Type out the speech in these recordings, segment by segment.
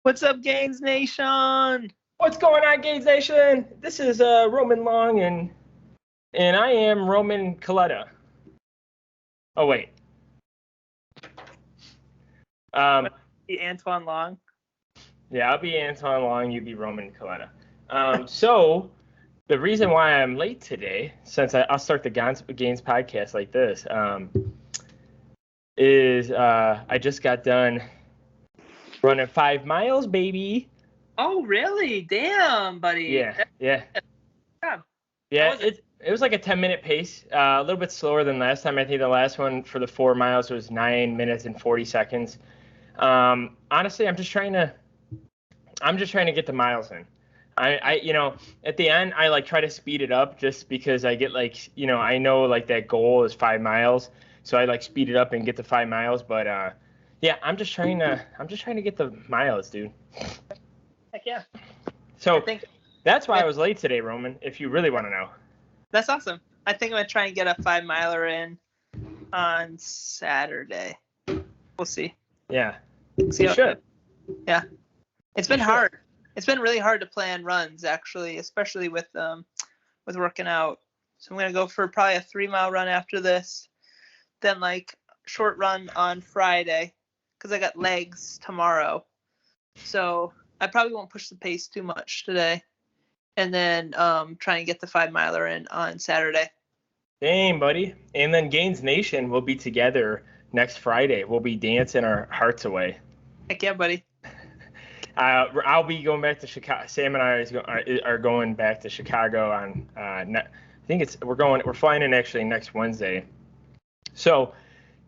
What's up, Gainz Nation? What's going on, Gainz Nation? This is Roman Long, and I am Roman Coletta. Oh wait. Antoine Long. Yeah, I'll be Antoine Long. You be Roman Coletta. So the reason why I'm late today, since I'll start the Gainz podcast like this, is I just got done running 5 miles, baby. Oh, really? Damn, buddy. Yeah. Yeah. It was like a 10-minute pace, a little bit slower than last time. I think the last one for the 4 miles was 9 minutes and 40 seconds. Honestly, I'm just trying to get the miles in. I at the end I like try to speed it up just because I get I know like that goal is 5 miles, so I like speed it up and get to 5 miles. But yeah, I'm just trying to get the miles, dude. Heck yeah. So that's why I was late today, Roman, if you really want to know. That's awesome. I think I'm going to try and get a 5 miler in on Saturday. We'll see. Yeah. See you should. Yeah. It's been hard. It's been really hard to plan runs, actually, especially with working out. So I'm going to go for probably a 3-mile run after this, then like short run on Friday because I got legs tomorrow. So I probably won't push the pace too much today. And then try and get the 5 miler in on Saturday. Dang, buddy. And then Gainz Nation will be together next Friday. We'll be dancing our hearts away. Heck yeah, buddy. I'll be going back to Chicago. Sam and I are going back to Chicago on I think we're flying in actually next Wednesday. So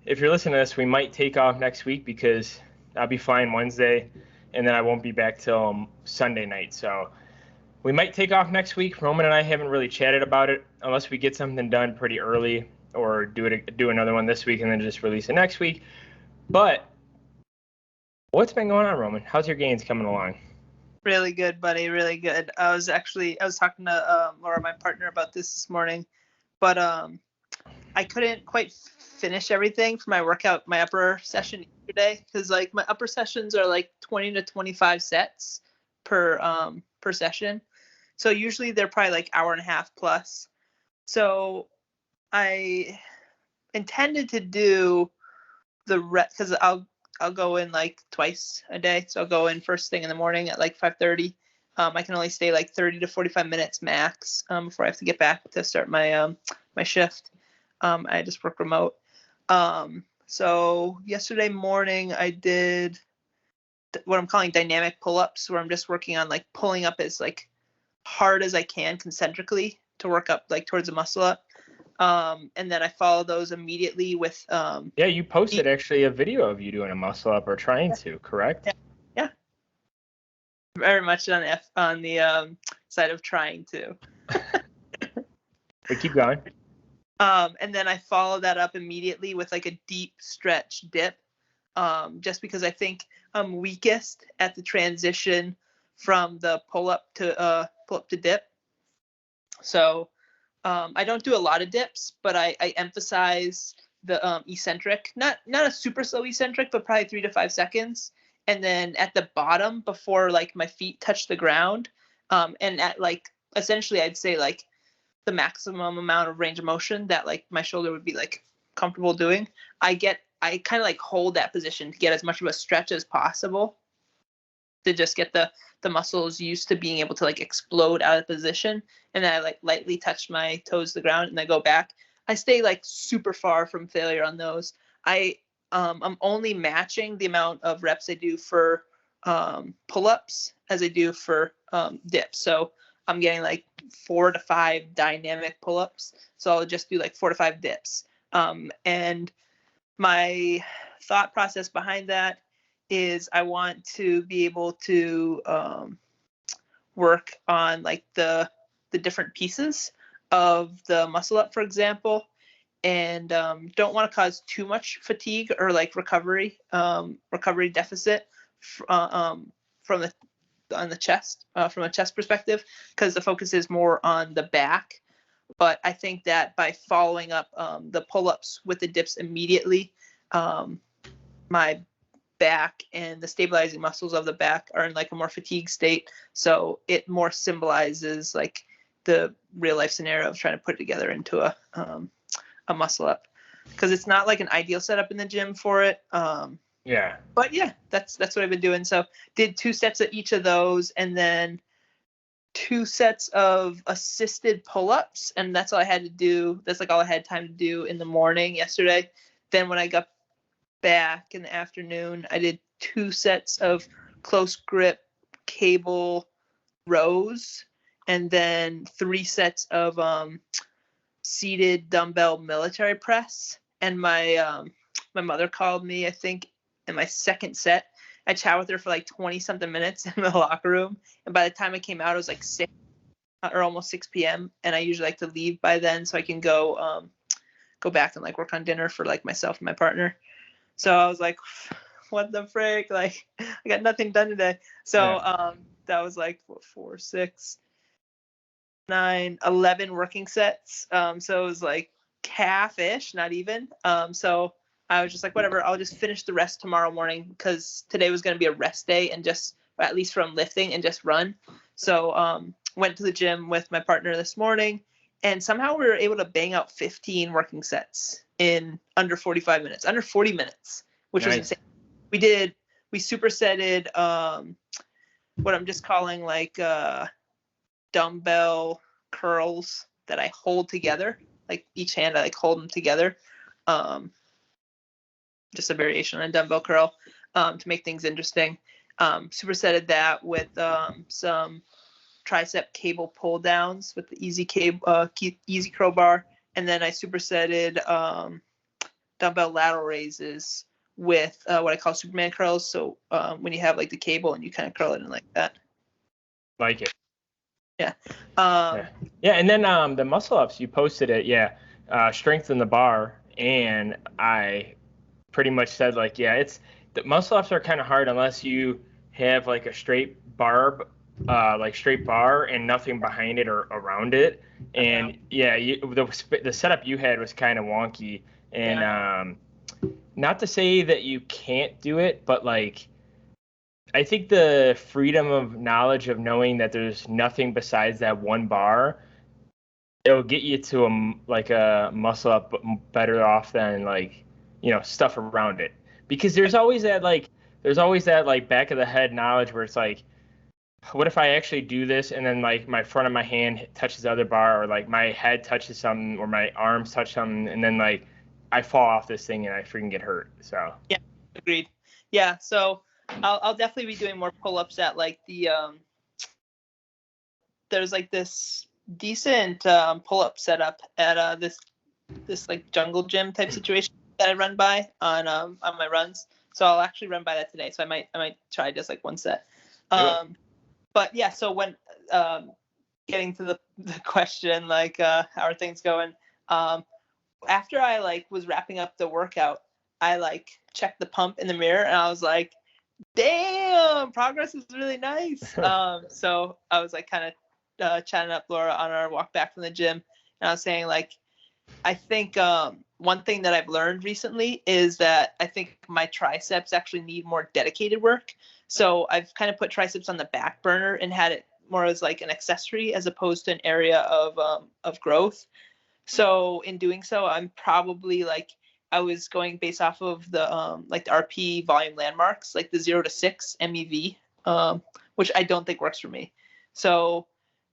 if you're listening to this, we might take off next week because I'll be flying Wednesday and then I won't be back till Sunday night. So we might take off next week. Roman and I haven't really chatted about it unless we get something done pretty early or do another one this week and then just release it next week. But what's been going on, Roman? How's your gains coming along? Really good, buddy. Really good. I was talking to Laura, my partner, about this morning, but I couldn't quite finish everything for my workout, my upper session yesterday, because like my upper sessions are like 20 to 25 sets per session. So usually they're probably like hour and a half plus. So I intended to do the rest because I'll go in like twice a day. So I'll go in first thing in the morning at like 5:30. I can only stay like 30 to 45 minutes max before I have to get back to start my my shift. I just work remote. So yesterday morning I did what I'm calling dynamic pull-ups, where I'm just working on like pulling up as like hard as I can concentrically to work up like towards the muscle up. And then I follow those immediately with yeah, you posted actually a video of you doing a muscle up or trying to, correct? Yeah. Very much on the side of trying to. But keep going. And then I follow that up immediately with like a deep stretch dip. Just because I think I'm weakest at the transition from the pull up to dip. So I don't do a lot of dips, but I emphasize the eccentric, not a super slow eccentric, but probably 3 to 5 seconds. And then at the bottom before like my feet touch the ground, and at like essentially I'd say like the maximum amount of range of motion that like my shoulder would be like comfortable doing, I kind of like hold that position to get as much of a stretch as possible to just get the muscles used to being able to like explode out of position. And then I like lightly touch my toes to the ground and I go back. I stay like super far from failure on those. I'm only matching the amount of reps I do for pull-ups as I do for dips. So I'm getting like 4 to 5 dynamic pull-ups. So I'll just do like 4 to 5 dips. And my thought process behind that is I want to be able to work on like the different pieces of the muscle up, for example, and don't want to cause too much fatigue or like recovery deficit from the chest, from a chest perspective, because the focus is more on the back. But I think that by following up the pull-ups with the dips immediately, my back and the stabilizing muscles of the back are in like a more fatigued state. So it more symbolizes like the real life scenario of trying to put it together into a muscle up, because it's not like an ideal setup in the gym for it. Yeah. But yeah, that's what I've been doing. So did 2 sets of each of those, and then 2 sets of assisted pull-ups, and that's all I had to do. That's like all I had time to do in the morning yesterday. Then when I got back in the afternoon, I did 2 sets of close grip cable rows, and then 3 sets of seated dumbbell military press. And my mother called me, I think, in my second set. I chatted with her for like 20 something minutes in the locker room, and by the time I came out, it was like 6 or almost 6 p.m. and I usually like to leave by then so I can go back and like work on dinner for like myself and my partner. So I was like, what the frick, like I got nothing done today. So that was like 4, 6, 9, 11 working sets. So it was like half-ish, not even. So I was just like, whatever, I'll just finish the rest tomorrow morning, because today was going to be a rest day, and just, at least from lifting, and just run. So went to the gym with my partner this morning, and somehow we were able to bang out 15 working sets in under 45 minutes, under 40 minutes, which was insane. We supersetted what I'm just calling like dumbbell curls that I hold together, like each hand I like hold them together. Just a variation on a dumbbell curl to make things interesting. Supersetted that with some tricep cable pull downs with the easy curl bar, and then I supersetted dumbbell lateral raises with what I call Superman curls. So when you have like the cable and you kind of curl it in like that. Like it. Yeah. Yeah, and then the muscle ups, you posted it. Yeah, strengthen the bar, and I pretty much said like, yeah, it's the muscle ups are kind of hard unless you have like a straight bar and nothing behind it or around it. And yeah, the setup you had was kind of wonky, and not to say that you can't do it, but like I think the freedom of knowledge of knowing that there's nothing besides that one bar, it'll get you to a muscle up better off than like, stuff around it. Because there's always that back of the head knowledge where it's like, what if I actually do this and then like my front of my hand touches the other bar, or like my head touches something, or my arms touch something, and then like I fall off this thing and I freaking get hurt. So yeah, agreed. Yeah, so I'll definitely be doing more pull-ups at like the there's like this decent pull-up setup at this like jungle gym type situation that I run by on my runs. So I'll actually run by that today. So I might try just like one set. But yeah, so when getting to the question, like how are things going? After I like was wrapping up the workout, I like checked the pump in the mirror, and I was like, damn, progress is really nice. So I was like kind of chatting up Laura on our walk back from the gym, and I was saying like, I think one thing that I've learned recently is that I think my triceps actually need more dedicated work. So I've kind of put triceps on the back burner and had it more as like an accessory as opposed to an area of growth. So in doing so, I'm probably like, I was going based off of the like the RP volume landmarks, like the 0 to 6 MEV, which I don't think works for me. So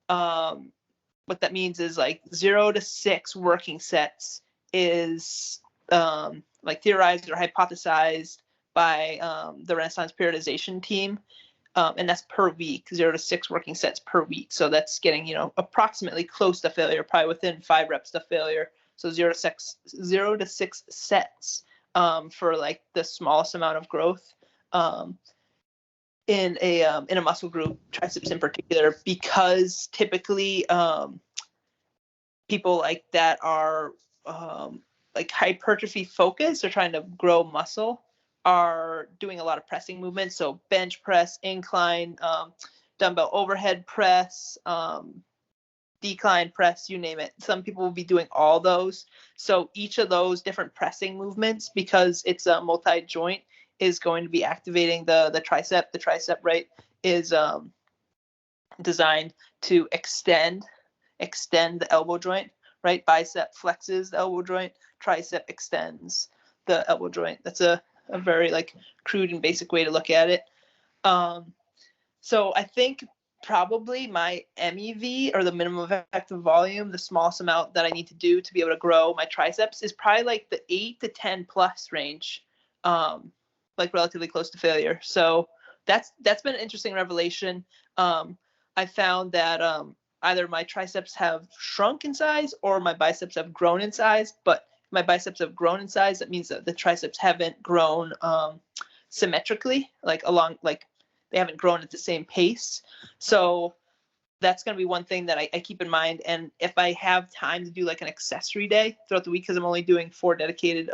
what that means is like 0 to 6 working sets is like theorized or hypothesized by the Renaissance periodization team. And that's per week, 0 to 6 working sets per week. So that's getting, approximately close to failure, probably within 5 reps to failure. So 0 to 6 sets for like the smallest amount of growth in a muscle group, triceps in particular, because typically people like that are like hypertrophy focused or trying to grow muscle are doing a lot of pressing movements. So bench press, incline, dumbbell overhead press, decline press, you name it. Some people will be doing all those. So each of those different pressing movements, because it's a multi-joint, is going to be activating the tricep. The tricep, right, is designed to extend the elbow joint, right? Bicep flexes the elbow joint, tricep extends the elbow joint. That's a very like crude and basic way to look at it. So I think probably my MEV, or the minimum effective volume, the smallest amount that I need to do to be able to grow my triceps, is probably like the 8 to 10 plus range, like relatively close to failure. So that's been an interesting revelation. I found that either my triceps have shrunk in size or my biceps have grown in size. But if my biceps have grown in size, that means that the triceps haven't grown symmetrically, like they haven't grown at the same pace. So that's going to be one thing that I keep in mind. And if I have time to do like an accessory day throughout the week, because I'm only doing 4 dedicated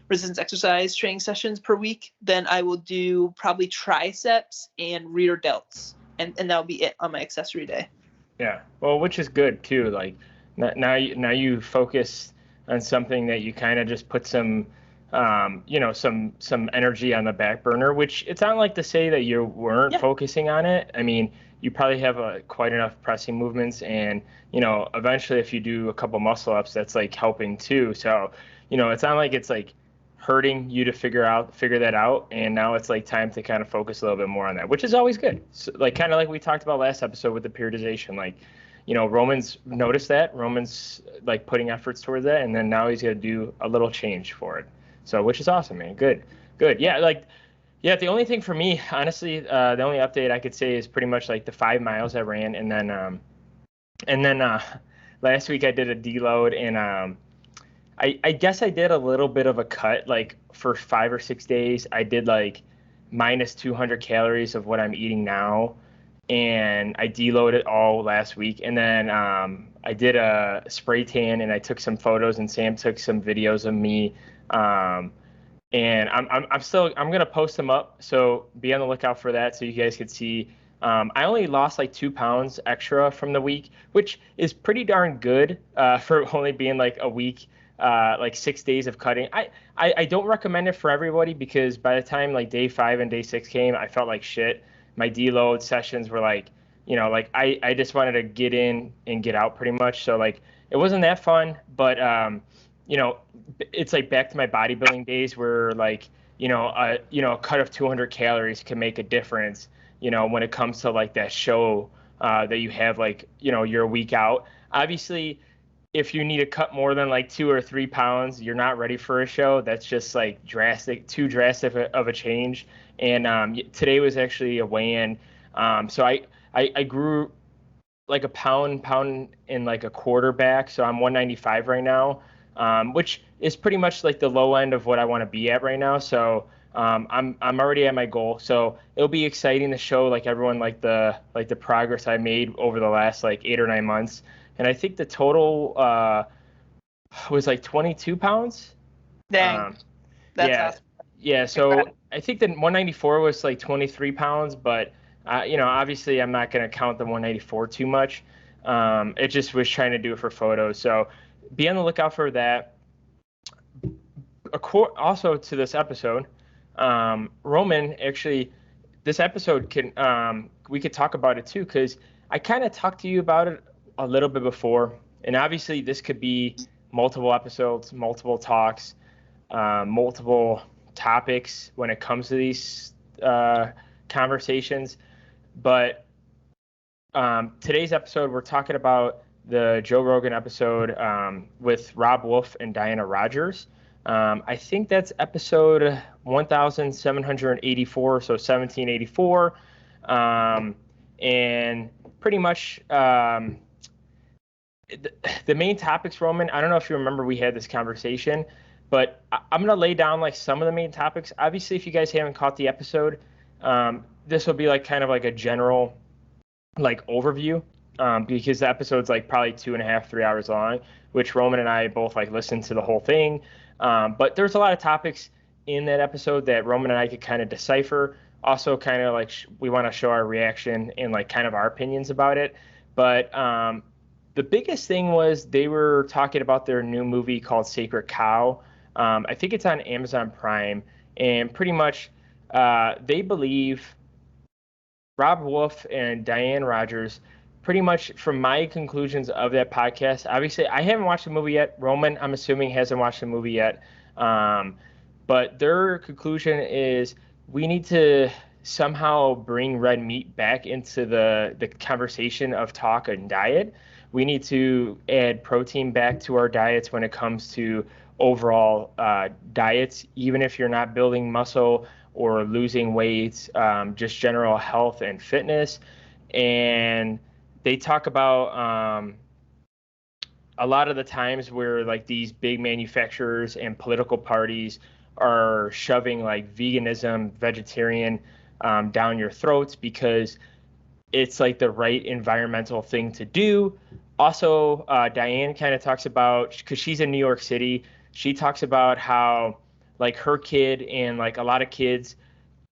resistance exercise training sessions per week, then I will do probably triceps and rear delts. And that'll be it on my accessory day. Yeah. Well, which is good too. Like now you focus on something that you kind of just put some some energy on the back burner, which it's not like to say that you weren't focusing on it. I mean, you probably have quite enough pressing movements, and eventually if you do a couple muscle ups, that's like helping too. So it's not like it's like hurting you to figure that out, and now it's like time to kind of focus a little bit more on that, which is always good. So, like kind of like we talked about last episode with the periodization, like Roman's noticed that. Roman's like putting efforts towards that, and then now he's going to do a little change for it. So, which is awesome, man. Good. Yeah, the only thing for me, honestly, the only update I could say is pretty much like the 5 miles I ran, and then last week I did a deload, and I guess I did a little bit of a cut. Like for 5 or 6 days, I did like minus 200 calories of what I'm eating now, and I deloaded all last week, and then I did a spray tan, and I took some photos, and Sam took some videos of me. And I'm gonna post them up, so be on the lookout for that, so you guys could see. I only lost like 2 pounds extra from the week, which is pretty darn good for only being like a week, like 6 days of cutting. I don't recommend it for everybody, because by the time like day 5 and day 6 came, I felt like shit. My deload sessions were like, like I just wanted to get in and get out pretty much. So like it wasn't that fun, but it's like back to my bodybuilding days where like, a cut of 200 calories can make a difference, when it comes to like that show that you have, like, you're a week out. Obviously, if you need to cut more than like 2 or 3 pounds, you're not ready for a show. That's just like too drastic of a change. And today was actually a weigh-in. So I grew like a pound and like a quarter back. So I'm 195 right now. Which is pretty much like the low end of what I want to be at right now. So I'm already at my goal. So it'll be exciting to show like everyone like the progress I made over the last like 8 or 9 months. And I think the total was like 22 pounds. Dang, that's awesome. Yeah. So I think the 194 was like 23 pounds, but obviously I'm not going to count the 194 too much. It just was trying to do it for photos. So be on the lookout for that. Also to this episode, Roman, actually, this episode we could talk about it too, because I kind of talked to you about it a little bit before, and obviously this could be multiple episodes, multiple talks, multiple topics when it comes to these conversations. But today's episode, we're talking about the Joe Rogan episode with Robb Wolf and Diana Rodgers. I think that's episode 1784, so 1784. And pretty much the main topics, Roman, I don't know if you remember we had this conversation, but I'm going to lay down like some of the main topics. Obviously, if you guys haven't caught the episode, this will be like kind of like a general like overview. Because the episode's like probably 2.5, 3 hours long, which Roman and I both like listened to the whole thing. But there's a lot of topics in that episode that Roman and I could kind of decipher. Also kind of like we want to show our reaction and like kind of our opinions about it. But the biggest thing was they were talking about their new movie called Sacred Cow. I think it's on Amazon Prime. and pretty much they believe Robb Wolf and Diane Rodgers, pretty much from my conclusions of that podcast. Obviously, I haven't watched the movie yet. Roman, I'm assuming, hasn't watched the movie yet. Um, but their conclusion is we need to somehow bring red meat back into the conversation of talk and diet. We need to add protein back to our diets when it comes to overall diets, even if you're not building muscle or losing weight, just general health and fitness. And they talk about a lot of the times where like these big manufacturers and political parties are shoving like veganism, vegetarian down your throats because it's like the right environmental thing to do. Also, Diane kind of talks about, because she's in New York City, she talks about how like her kid and like a lot of kids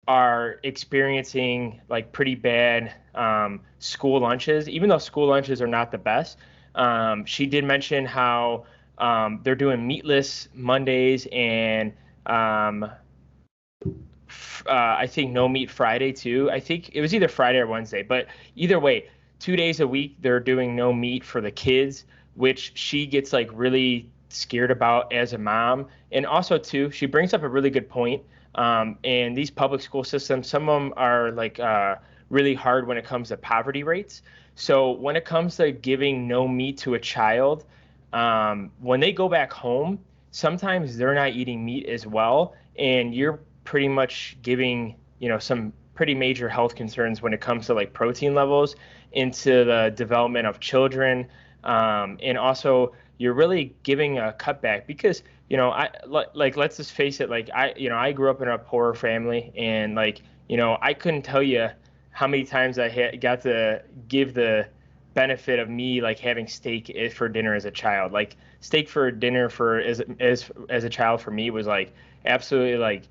are experiencing like pretty bad school lunches, even though school lunches are not the best. She did mention how they're doing meatless Mondays and I think no meat Friday too. I think it was either Friday or Wednesday, but either way, 2 days a week they're doing no meat for the kids, which she gets like really scared about as a mom. And also too, she brings up a really good point. And these public school systems, some of them are like really hard when it comes to poverty rates. So when it comes to giving no meat to a child, when they go back home, sometimes they're not eating meat as well, and you're pretty much giving, some pretty major health concerns when it comes to like protein levels into the development of children. And also you're really giving a cutback because, let's just face it, like I grew up in a poor family and like, I couldn't tell you how many times I got to give the benefit of me like having steak for dinner as a child. Like steak for dinner for as a child for me was like absolutely like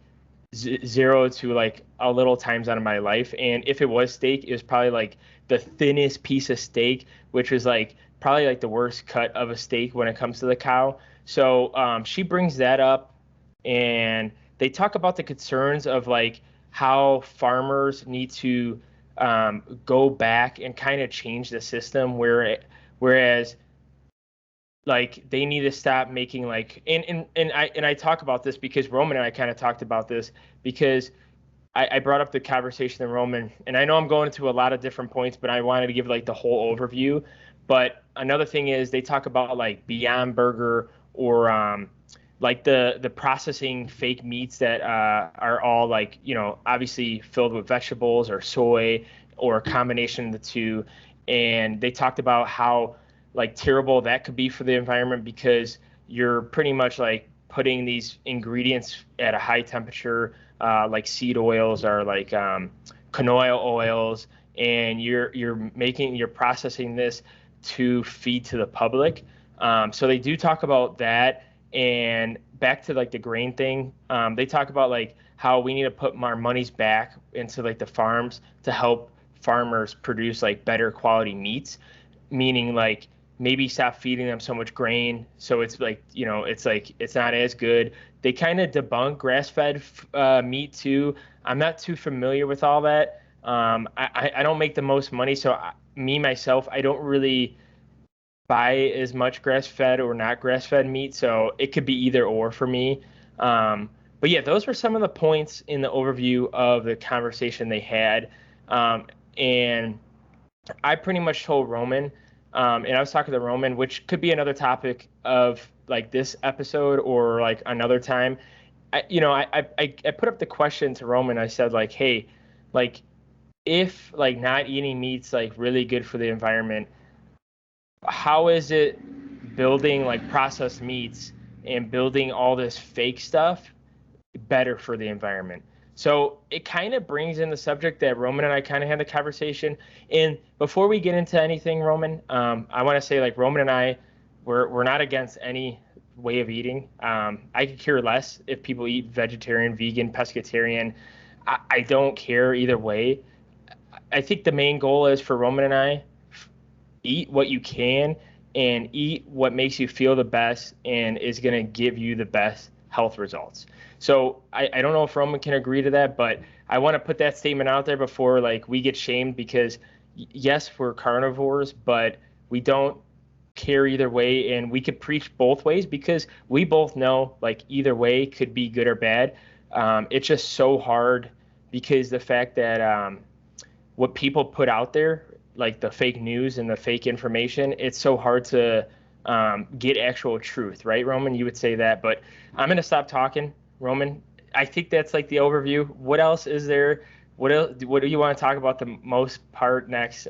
zero to like a little times out of my life. And if it was steak, it was probably like the thinnest piece of steak, which was like probably like the worst cut of a steak when it comes to the cow. So she brings that up, and they talk about the concerns of like how farmers need to go back and kind of change the system whereas like they need to stop making like and I talk about this because Roman and I kind of talked about this because I brought up the conversation in Roman, and I know I'm going into a lot of different points, but I wanted to give like the whole overview. But another thing is they talk about like Beyond Burger or like the processing fake meats that are all like obviously filled with vegetables or soy or a combination of the two. And they talked about how like terrible that could be for the environment because you're pretty much like putting these ingredients at a high temperature, like seed oils or like canola oils, and you're processing this to feed to the public. So they do talk about that. And back to like the grain thing, they talk about like how we need to put our monies back into like the farms to help farmers produce like better quality meats, meaning like maybe stop feeding them so much grain so it's like it's like it's not as good. They kind of debunk grass-fed meat too. I'm not too familiar with all that. I don't make the most money, so myself, I don't really buy as much grass-fed or not grass-fed meat, so it could be either or for me. But yeah, those were some of the points in the overview of the conversation they had. And I pretty much told Roman, and I was talking to Roman, which could be another topic of like this episode or like another time. I put up the question to Roman. I said like, hey, like if like not eating meat's like really good for the environment, how is it building like processed meats and building all this fake stuff better for the environment? So it kind of brings in the subject that Roman and I kind of had the conversation. And before we get into anything, Roman, I want to say like Roman and I, we're not against any way of eating. I could care less if people eat vegetarian, vegan, pescatarian. I don't care either way. I think the main goal is for Roman and I, eat what you can and eat what makes you feel the best and is going to give you the best health results. So I don't know if Roman can agree to that, but I want to put that statement out there before like we get shamed, because yes, we're carnivores, but we don't care either way, and we could preach both ways because we both know like either way could be good or bad. It's just so hard because the fact that what people put out there, like the fake news and the fake information, it's so hard to get actual truth, right, Roman? You would say that, but I'm gonna stop talking, Roman. I think that's like the overview. What else is there? What else? What do you want to talk about the most part next?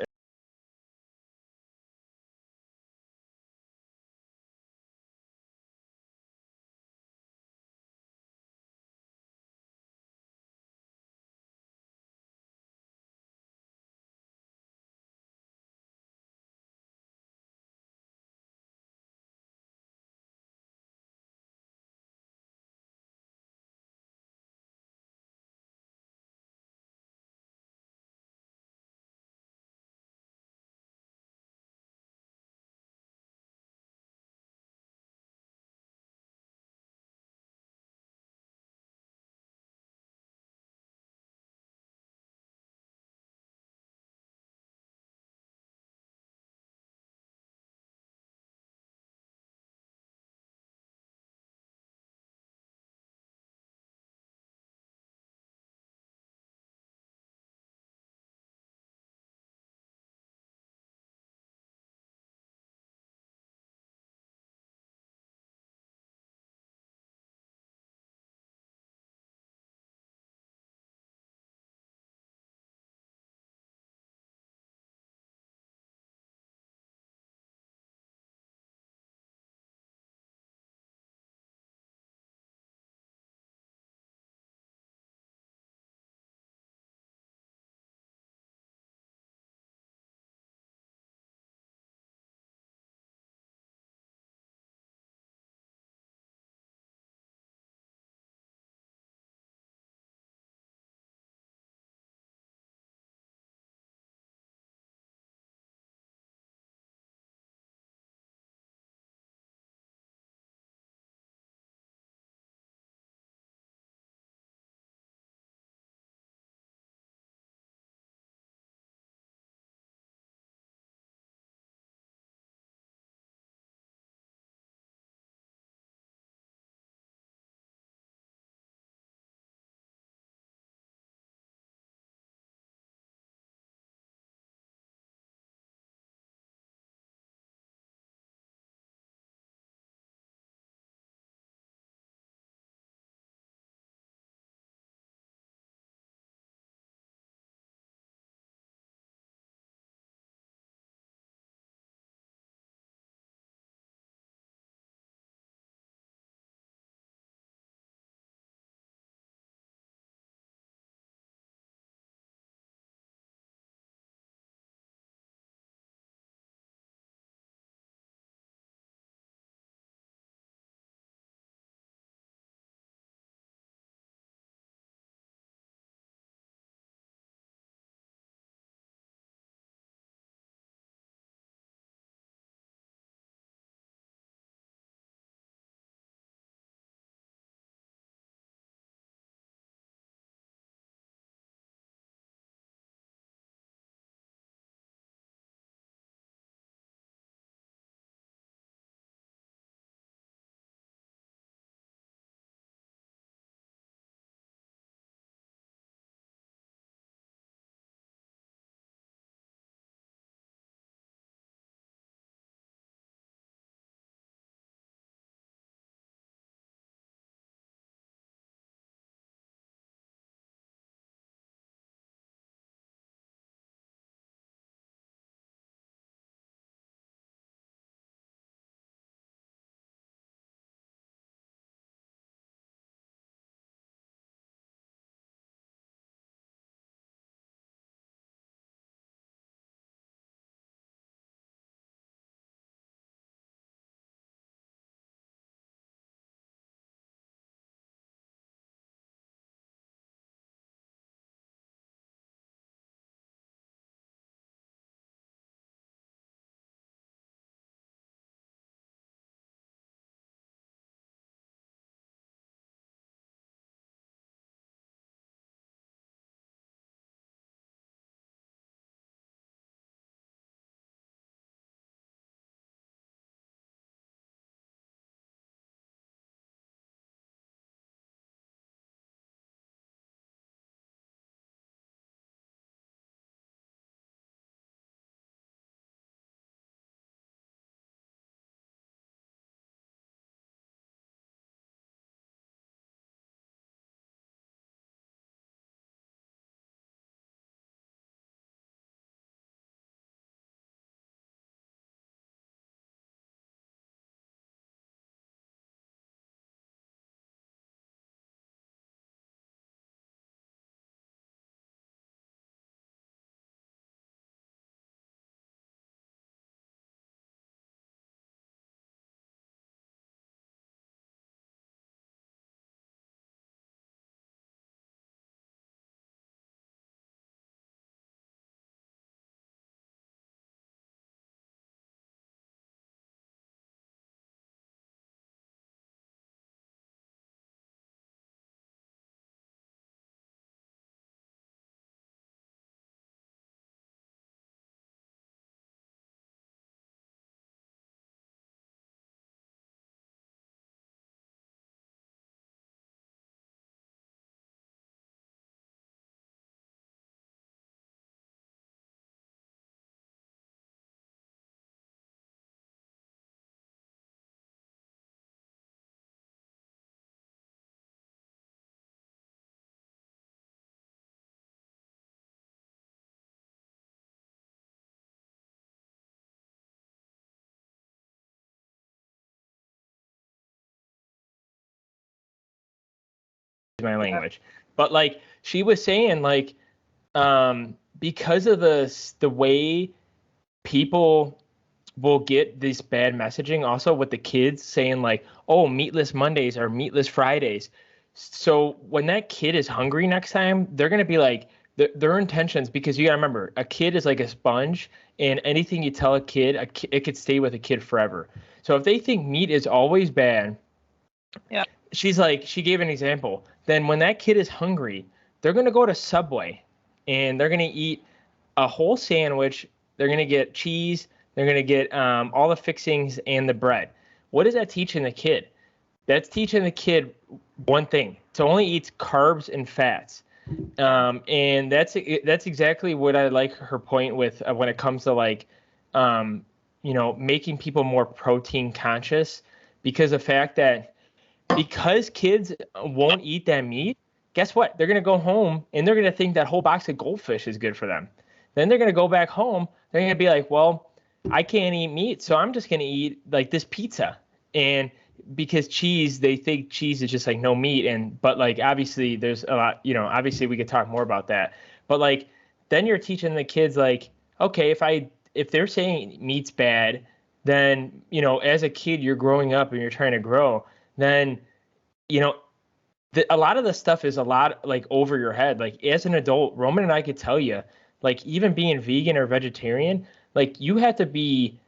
my language. But like she was saying, like because of the way people will get this bad messaging, also with the kids saying like, oh, meatless Mondays or meatless Fridays. So when that kid is hungry next time, they're gonna be like their intentions, because you gotta remember, a kid is like a sponge, and anything you tell a kid, it could stay with a kid forever. So if they think meat is always bad, yeah, she gave an example. Then when that kid is hungry, they're gonna go to Subway and they're gonna eat a whole sandwich. They're gonna get cheese. They're gonna get all the fixings and the bread. What is that teaching the kid? That's teaching the kid one thing: to only eat carbs and fats. And that's exactly what I like her point with when it comes to like, making people more protein conscious, because the fact that because kids won't eat that meat, guess what? They're gonna go home and they're gonna think that whole box of goldfish is good for them. Then they're gonna go back home. They're gonna be like, well, I can't eat meat, so I'm just gonna eat like this pizza. And because cheese, they think cheese is just like no meat. But like obviously there's a lot, obviously we could talk more about that. But like then you're teaching the kids like, okay, if they're saying meat's bad, then as a kid you're growing up and you're trying to grow, then a lot of the stuff is a lot like over your head. Like as an adult, Roman and I could tell you, like even being vegan or vegetarian, like you have to be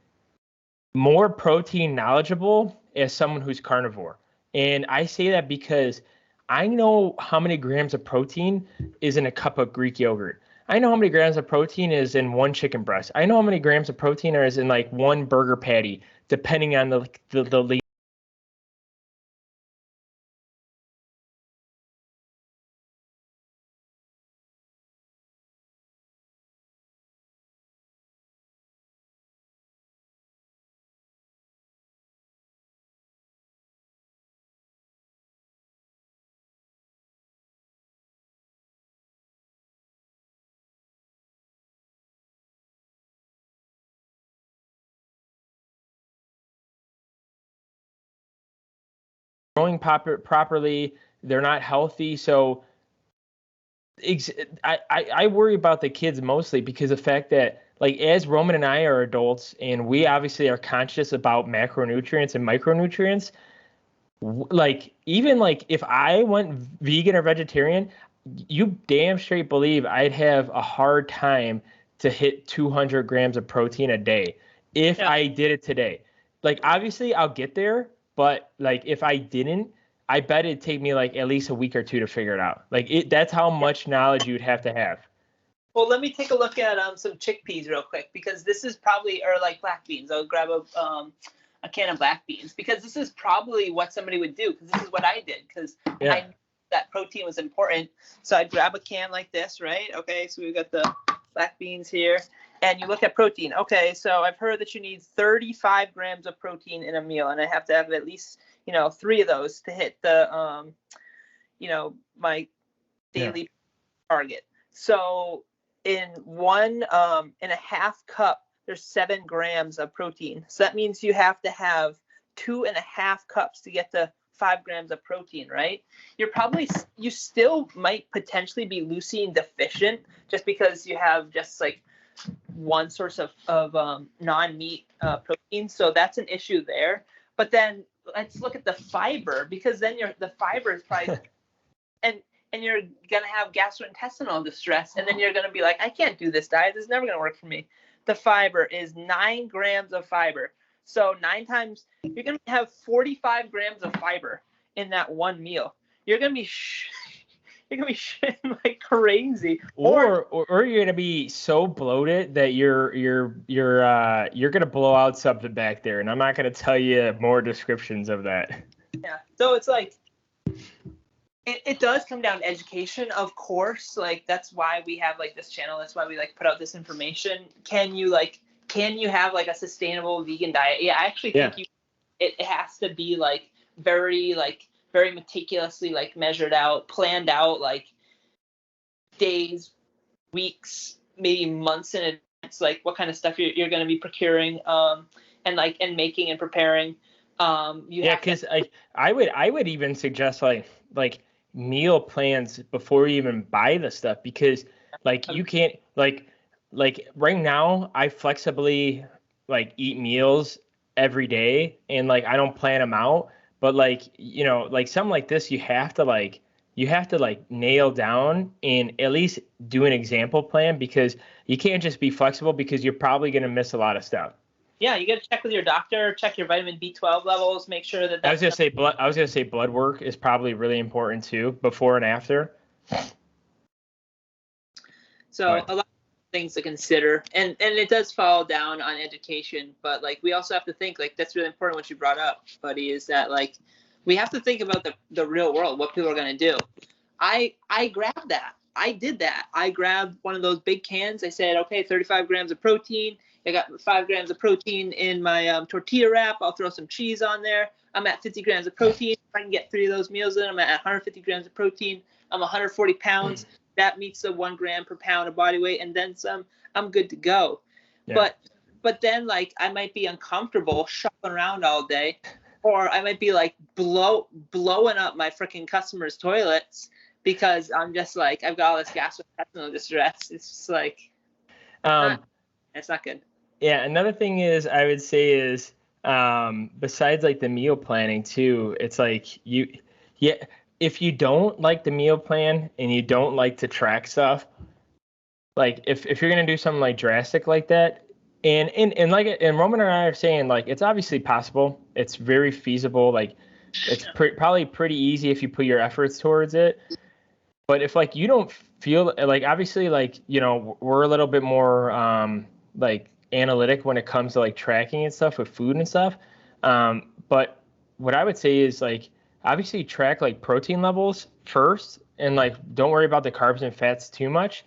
more protein knowledgeable as someone who's carnivore. And I say that because I know how many grams of protein is in a cup of Greek yogurt. I know how many grams of protein is in one chicken breast. I know how many grams of protein is in like one burger patty, depending on the growing properly. They're not healthy. So I worry about the kids mostly because the fact that like as Roman and I are adults and we obviously are conscious about macronutrients and micronutrients, like even like if I went vegan or vegetarian, you damn straight believe I'd have a hard time to hit 200 grams of protein a day if yeah. I did it today. Like obviously I'll get there, but like if I didn't, I bet it'd take me like at least a week or two to figure it out. That's how much knowledge you'd have to have. Well, let me take a look at some chickpeas real quick, because this is probably, or like black beans. I'll grab a can of black beans, because this is probably what somebody would do, because this is what I did, because I knew that protein was important. So I'd grab a can like this, right? Okay, so we've got the black beans here, and you look at protein. Okay, so I've heard that you need 35 grams of protein in a meal, and I have to have at least 3 of those to hit the my daily target. So in 1.5 cup, there's 7 grams of protein. So that means you have to have 2.5 cups to get to 5 grams of protein, right? You still might potentially be leucine deficient just because you have just like one source of non-meat protein. So that's an issue there. But then let's look at the fiber, because then the fiber is probably and you're going to have gastrointestinal distress, and then you're going to be like, I can't do this diet. This is never going to work for me. The fiber is 9 grams of fiber. So 9 times, you're going to have 45 grams of fiber in that one meal. You're going to be shitting like crazy. Or you're going to be so bloated that you're going to blow out something back there. And I'm not going to tell you more descriptions of that. Yeah. So it's like, it does come down to education, of course. Like that's why we have like this channel. That's why we like put out this information. Can you have like a sustainable vegan diet? Yeah, I actually think it has to be like very meticulously like measured out, planned out, like days, weeks, maybe months in advance, like what kind of stuff you're going to be procuring and making and preparing. Because I would even suggest like meal plans before you even buy the stuff, because like you can't like right now I flexibly like eat meals every day, and like I don't plan them out, but like like something like this you have to like nail down and at least do an example plan, because you can't just be flexible, because you're probably going to miss a lot of stuff. Yeah, you got to check with your doctor, check your vitamin B12 levels, make sure that I was gonna say blood work is probably really important too, before and after. So a lot of things to consider, and it does fall down on education, but like we also have to think, like that's really important what you brought up, buddy, is that like we have to think about the real world, what people are going to do. I grabbed that. I did that. I grabbed one of those big cans. I said, okay, 35 grams of protein. I got 5 grams of protein in my tortilla wrap. I'll throw some cheese on there. I'm at 50 grams of protein. If I can get 3 of those meals in, I'm at 150 grams of protein. I'm 140 pounds. That meets the 1 gram per pound of body weight, and then some. I'm good to go. Yeah. But then like I might be uncomfortable shuffling around all day, or I might be like blowing up my freaking customers' toilets because I'm just like I've got all this gastrointestinal distress. It's just like it's not good. Yeah, another thing is I would say is besides like the meal planning too, it's like if you don't like the meal plan and you don't like to track stuff, like if you're gonna do something like drastic like that, and Roman and I are saying, like, it's obviously possible, it's very feasible, like it's probably pretty easy if you put your efforts towards it. But if like you don't feel like, obviously, like, we're a little bit more like analytic when it comes to like tracking and stuff with food and stuff. But what I would say is, like, obviously track like protein levels first, and like don't worry about the carbs and fats too much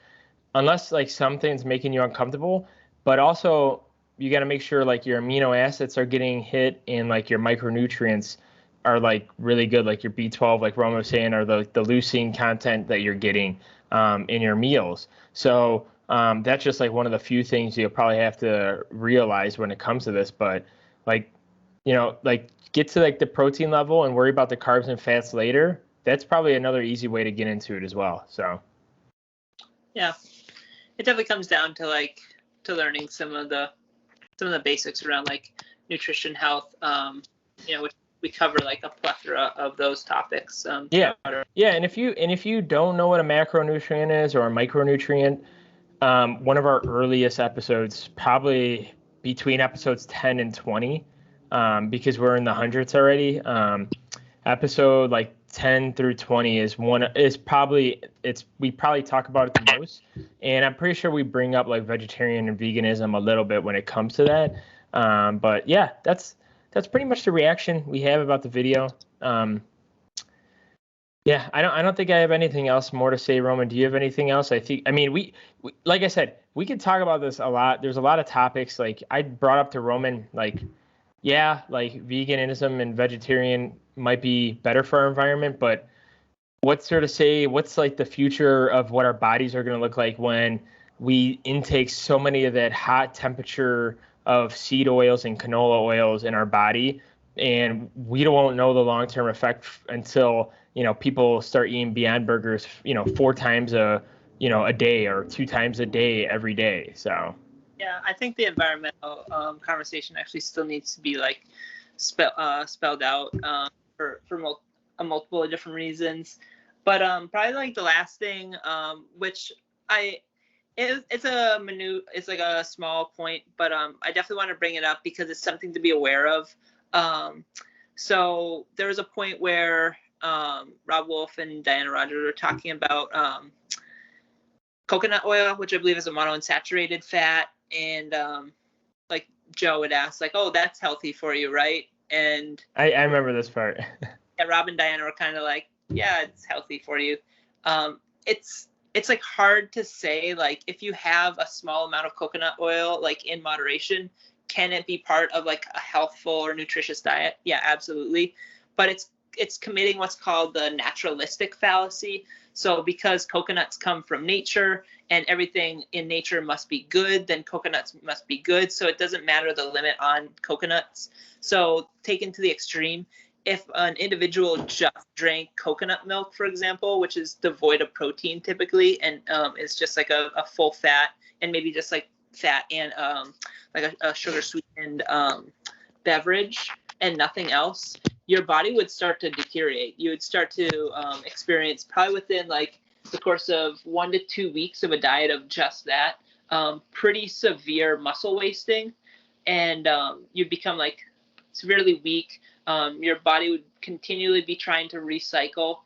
unless like something's making you uncomfortable. But also you got to make sure like your amino acids are getting hit, and like your micronutrients are like really good, like your B12, like Roman was saying, or the leucine content that you're getting in your meals. So that's just like one of the few things you'll probably have to realize when it comes to this. But like, like get to like the protein level and worry about the carbs and fats later. That's probably another easy way to get into it as well. So yeah, it definitely comes down to like learning some of the basics around like nutrition, health, which we cover like a plethora of those topics. Yeah. And if you don't know what a macronutrient is or a micronutrient, one of our earliest episodes, probably between episodes 10 and 20, because we're in the hundreds already. Episode like 10 through 20 we probably talk about it the most, and I'm pretty sure we bring up like vegetarian and veganism a little bit when it comes to that. But yeah, that's pretty much the reaction we have about the video. Yeah, I don't think I have anything else more to say. Roman, do you have anything else? I mean, we like I said, we could talk about this a lot. There's a lot of topics. Like I brought up to Roman, like, yeah, like veganism and vegetarian might be better for our environment, but what's like the future of what our bodies are going to look like when we intake so many of that hot temperature of seed oils and canola oils in our body, and we won't know the long-term effect until people start eating Beyond Burgers 4 times a day, or 2 times a day every day. So yeah, I think the environmental conversation actually still needs to be like spelled out for multiple different reasons. But probably like the last thing, which it's like a small point, but I definitely want to bring it up because it's something to be aware of. So there was a point where Robb Wolf and Diana Rodgers were talking about coconut oil, which I believe is a monounsaturated fat, and like Joe had asked, like, oh, that's healthy for you, right? And I remember this part. Yeah, Robb and Diana were kind of like, yeah, it's healthy for you. It's like hard to say, like, if you have a small amount of coconut oil, like in moderation, can it be part of like a healthful or nutritious diet? Yeah, absolutely. But it's committing what's called the naturalistic fallacy. So because coconuts come from nature and everything in nature must be good, then coconuts must be good. So it doesn't matter the limit on coconuts. So taken to the extreme, if an individual just drank coconut milk, for example, which is devoid of protein typically, and is just like a full fat and maybe just like fat and like a sugar sweetened beverage and nothing else, your body would start to deteriorate. You would start to experience, probably within like the course of 1 to 2 weeks of a diet of just that, pretty severe muscle wasting, and you'd become like severely weak. Your body would continually be trying to recycle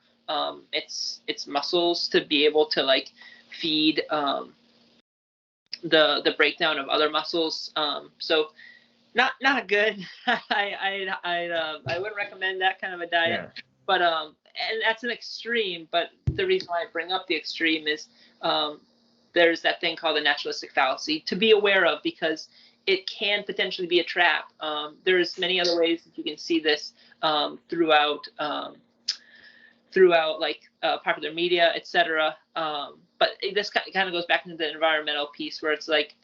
its muscles to be able to like feed the breakdown of other muscles. So not good. I wouldn't recommend that kind of a diet. Yeah. But and that's an extreme. But the reason why I bring up the extreme is there's that thing called the naturalistic fallacy to be aware of, because it can potentially be a trap. There's many other ways that you can see this throughout like popular media, etc. But this kind of goes back into the environmental piece, where it's like,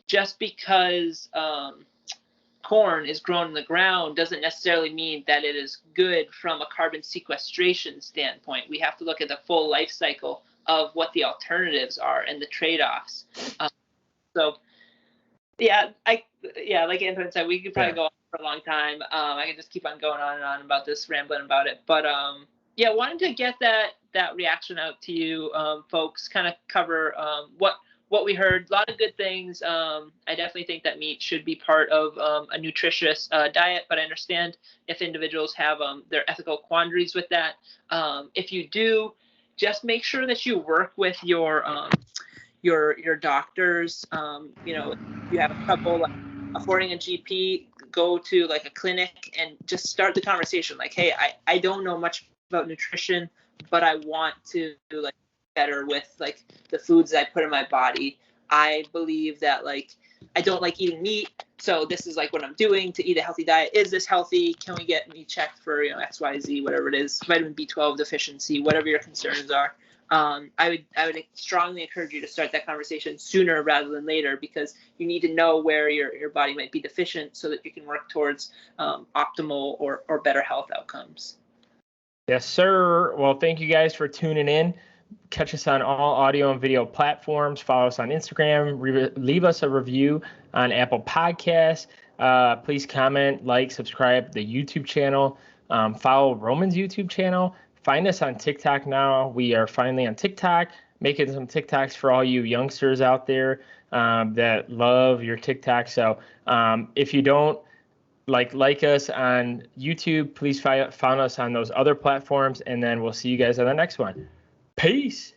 just because corn is grown in the ground doesn't necessarily mean that it is good from a carbon sequestration standpoint. We have to look at the full life cycle of what the alternatives are and the trade-offs. So yeah, like Anton said, we could probably go on for a long time. I could just keep on going on and on about this, rambling about it. But yeah, wanted to get that reaction out to you folks, kind of cover what we heard. A lot of good things. I definitely think that meat should be part of a nutritious diet, but I understand if individuals have their ethical quandaries with that. If you do, just make sure that you work with your doctors. You know, if you have a couple like affording a GP, go to like a clinic and just start the conversation. Like, hey, I don't know much about nutrition, but I want to like better with like the foods that I put in my body. I believe that like I don't like eating meat, so this is like what I'm doing to eat a healthy diet. Is this healthy? Can we get me checked for, you know, XYZ, whatever it is, vitamin B12 deficiency, whatever your concerns are. I would strongly encourage you to start that conversation sooner rather than later, because you need to know where your body might be deficient so that you can work towards optimal or better health outcomes. Yes, sir. Well, thank you guys for tuning in. Catch us on all audio and video platforms. Follow us on Instagram. Leave us a review on Apple Podcasts. Please comment, like, subscribe to the YouTube channel. Follow Roman's YouTube channel. Find us on TikTok now. We are finally on TikTok, making some TikToks for all you youngsters out there that love your TikTok. So if you don't like us on YouTube, please find us on those other platforms, and then we'll see you guys on the next one. Peace.